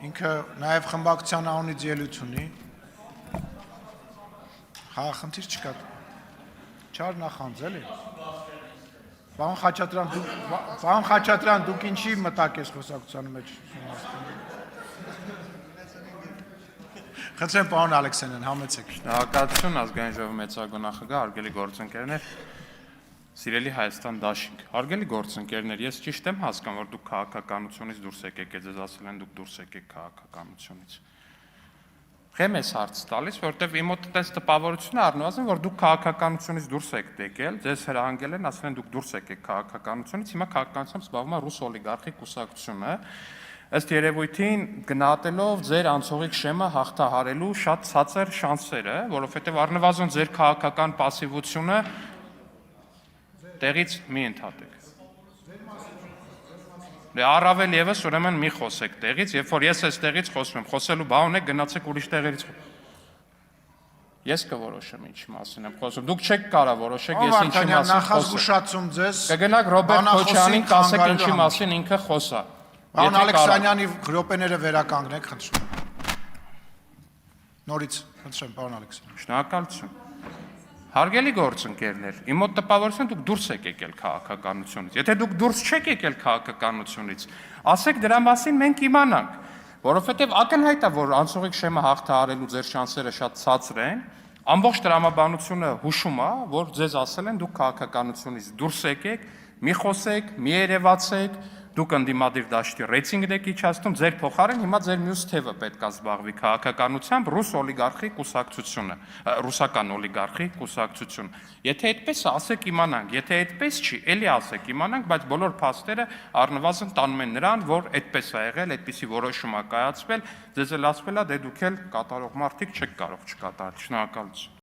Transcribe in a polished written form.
ինքը նաև խմբակցության անունից ելույթ ունի։ Հա, խնդիր չկա։ Չար նախանձ, էլի։ Պարոն Խաչատրյան, դուք ինչի մտակ ես խոսակցության մեջ։ Խնդրեմ, պարոն Ալեքսանյան, համեցեք։ Շնորհակալություն ազգային ժողովի մեծագույն նախագահ, հարգելի գործընկերներ, սիրելի Հայաստան դաշինք։ Հարգելի գործընկերներ, ես ճիշտ եմ հասկանում, որ դուք քաղաքականությունից դուրս եկեք, ձեզ ասել են դուք դուրս եկեք քաղաքականությունից։ Խեմ ես հարց տալիս, որտեվ իմ մոտ այդպես տպավորություն է առնվազն, որ դուք քաղաքականությունից դուրս եք եկել, ձեզ հրահանգել են, ասել են դուք դուրս եկեք քաղաքականությունից, հիմա քաղաքականությամբ զբաղվում է ռուս օլիգարխիկ կուսակցությունը, ըստ երևույթին գնահատելով ձեր անցողիկ շեմը հաղթահարելու շատ ցածր շանսերը, որովհետև առնվազն ձեր քաղաքական պասիվությունը տեղից մի ընդհատեք։ Առավել եւս ուրեմն մի խոսեք տեղից, երբ որ ես այս տեղից խոսում եմ, խոսելու բան ունեք, գնացեք ուրիշ տեղերից։ Ես կորոշեմ ինչի մասին եմ խոսում։ Դուք չեք կարող որոշեք, ես ինչի մասին խոսեմ։ Նախազգուշացում ձեզ։ Կգնաք Ռոբերտ Քոչարյանին, կասեք ինչի մասին ինքը խոսա։ Պարոն Ալեքսանյանի րոպեները վերականգնեք, խնդրում։ Նորից, խնդրեմ, պարոն Ալեքսանյան։ Շնորհակալություն։ Հարգելի գործընկերներ, իմ մոտ տպավորություն դուք դուրս եք եկել քաղաքականությունից։ Եթե դուք դուրս չեք եկել քաղաքականությունից, ասեք դրա մասին մենք իմանանք, որովհետև ակնհայտ է, որ անցողիկ շեմը հաղթահարելու ձեր շանսերը շատ ցածր են, ամբողջ տրամաբանությունը հուշում է, որ ձեզ ասել են դուք քաղաքականությունից դուրս եկեք, մի խոսեք, մի երևացեք, դուք ընդդիմադիր դաշտի ռեյտինգն եք իջացնում, ձեր փոխարեն հիմա ձեր մյուս թևը պետք է զբաղվի քաղաքականությամբ ռուս օլիգարխի կուսակցությունը, ռուսական օլիգարխի կուսակցություն։ Եթե այդպես է, ասեք իմանանք, եթե այդպես չի, էլի ասեք իմանանք, բայց բոլոր փաստերը առնվազն տանում են նրան, որ այդպես է եղել, այդպիսի որոշում է կայացվել, ձեզ էլ ասվել է, դե դուք էլ կատարող մարդիկ չեք կարող չկատարել։ Շնորհակալություն։